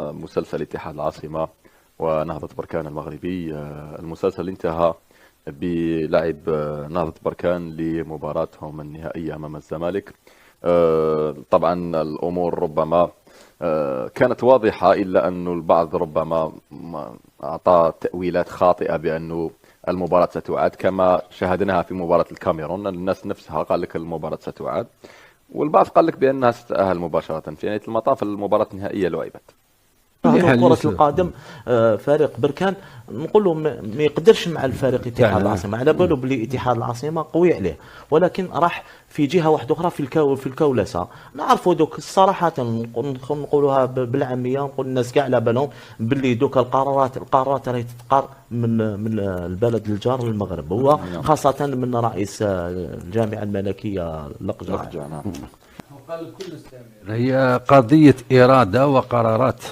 مسلسل اتحاد العاصمة ونهضة بركان المغربي. المسلسل انتهى بلعب نهضة بركان لمباراتهم النهائية أمام الزمالك. طبعا الأمور ربما كانت واضحة، إلا أن البعض ربما أعطى تأويلات خاطئة بأن المباراة ستعاد، كما شاهدناها في مباراة الكاميرون. الناس نفسها قال لك المباراة ستعاد، والبعض قال لك بأنها ستتأهل مباشرة. في نهاية المطاف المباراة النهائية لعبت. كرة القدم فريق بركان نقول له ما يقدرش مع الفريق اتحاد العاصمة، على باله بلي اتحاد العاصمة قوي عليه، ولكن راح في جهة واحدة أخرى في الكولسة. نعرفوا دوك الصراحة، نقولوها بالعامية، نقول الناس كاع على بالهم باللي دوك القرارات راهي تتقار من البلد الجار للمغرب، هو خاصة من رئيس الجامعة الملكية لقجع. هي قضية إرادة وقرارات.